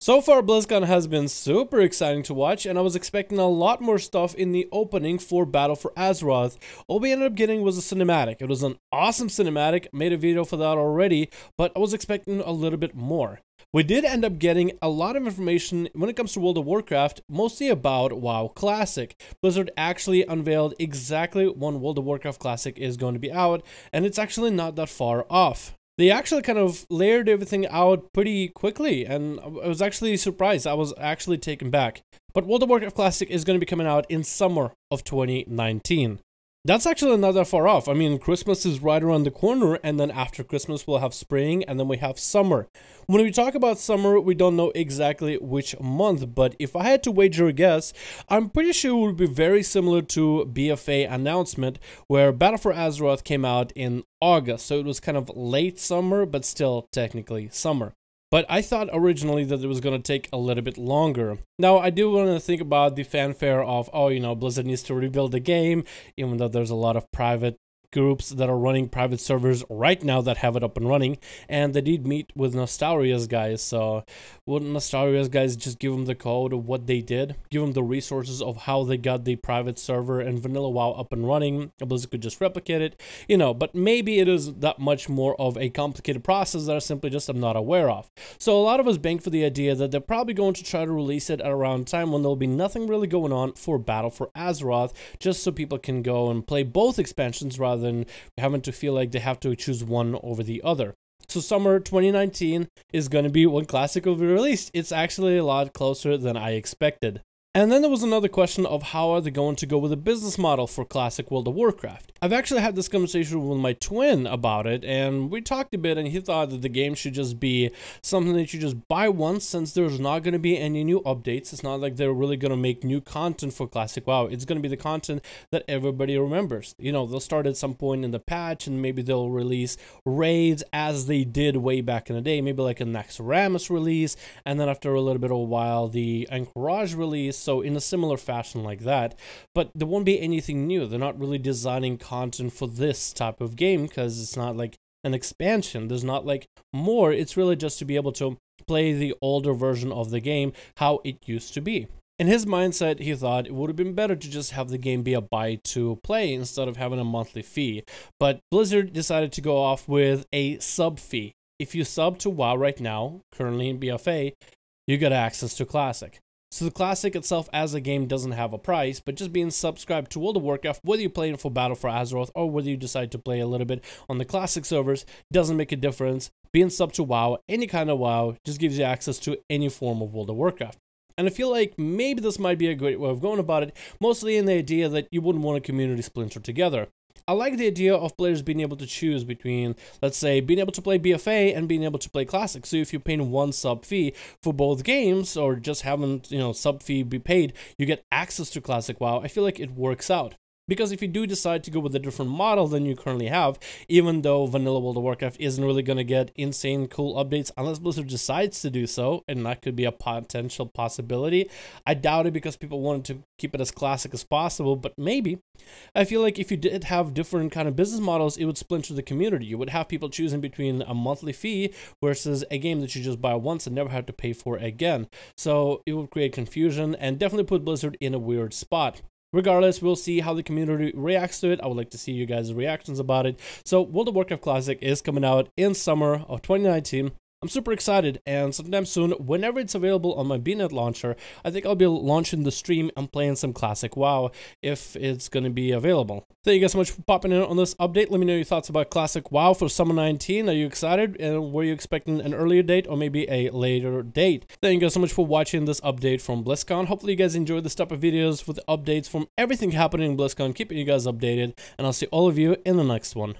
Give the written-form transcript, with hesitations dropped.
So far, BlizzCon has been super exciting to watch, and I was expecting a lot more stuff in the opening for Battle for Azeroth. All we ended up getting was a cinematic. It was an awesome cinematic, made a video for that already, but I was expecting a little bit more. We did end up getting a lot of information when it comes to World of Warcraft, mostly about WoW Classic. Blizzard actually unveiled exactly when World of Warcraft Classic is going to be out, and it's actually not that far off. They actually kind of layered everything out pretty quickly, and I was actually surprised. I was actually taken back. But World of Warcraft Classic is going to be coming out in summer of 2019. That's actually not that far off. I mean, Christmas is right around the corner, and then after Christmas we'll have spring, and then we have summer. When we talk about summer, we don't know exactly which month, but if I had to wager a guess, I'm pretty sure it would be very similar to BFA announcement, where Battle for Azeroth came out in August, so it was kind of late summer, but still technically summer. But I thought originally that it was going to take a little bit longer. Now, I do want to think about the fanfare of, oh, you know, Blizzard needs to rebuild the game, even though there's a lot of private groups that are running private servers right now that have it up and running, and they did meet with Nostalria's guys. So wouldn't Nostalria's guys just give them the code of what they did, give them the resources of how they got the private server and vanilla WoW up and running? Blizzard could just replicate it, you know, but maybe it is that much more of a complicated process that I simply just am not aware of. So a lot of us bank for the idea that they're probably going to try to release it at around time when there'll be nothing really going on for Battle for Azeroth, just so people can go and play both expansions rather than having to feel like they have to choose one over the other. So summer 2019 is going to be when Classic will be released. It's actually a lot closer than I expected. And then there was another question of how are they going to go with a business model for Classic World of Warcraft. I've actually had this conversation with my twin about it, and we talked a bit, and he thought that the game should just be something that you just buy once, since there's not going to be any new updates. It's not like they're really going to make new content for Classic WoW. It's going to be the content that everybody remembers. You know, they'll start at some point in the patch, and maybe they'll release raids as they did way back in the day, maybe like a Naxxramas release, and then after a little bit of a while, the Anchorage release. So in a similar fashion like that, but there won't be anything new. They're not really designing content for this type of game because it's not like an expansion. There's not like more. It's really just to be able to play the older version of the game how it used to be. In his mindset, he thought it would have been better to just have the game be a buy to play instead of having a monthly fee. But Blizzard decided to go off with a sub fee. If you sub to WoW right now, currently in BFA, you get access to Classic. So the Classic itself as a game doesn't have a price, but just being subscribed to World of Warcraft, whether you play it for Battle for Azeroth or whether you decide to play a little bit on the Classic servers, doesn't make a difference. Being sub to WoW, any kind of WoW, just gives you access to any form of World of Warcraft. And I feel like maybe this might be a great way of going about it, mostly in the idea that you wouldn't want a community splinter together. I like the idea of players being able to choose between, let's say, being able to play BFA and being able to play Classic. So if you're paying one sub fee for both games, or just having, you know, sub fee be paid, you get access to Classic WoW. I feel like it works out. Because if you do decide to go with a different model than you currently have, even though vanilla World of Warcraft isn't really going to get insane cool updates unless Blizzard decides to do so, and that could be a potential possibility. I doubt it because people wanted to keep it as classic as possible, but maybe. I feel like if you did have different kind of business models, it would splinter the community. You would have people choosing between a monthly fee versus a game that you just buy once and never have to pay for again. So it would create confusion and definitely put Blizzard in a weird spot. Regardless, we'll see how the community reacts to it. I would like to see you guys' reactions about it. So World of Warcraft Classic is coming out in summer of 2019. I'm super excited, and sometime soon, whenever it's available on my BNet launcher, I think I'll be launching the stream and playing some Classic WoW if it's going to be available. Thank you guys so much for popping in on this update. Let me know your thoughts about Classic WoW for summer 19. Are you excited? And were you expecting an earlier date or maybe a later date? Thank you guys so much for watching this update from BlizzCon. Hopefully you guys enjoyed this type of videos with updates from everything happening in BlizzCon, keeping you guys updated, and I'll see all of you in the next one.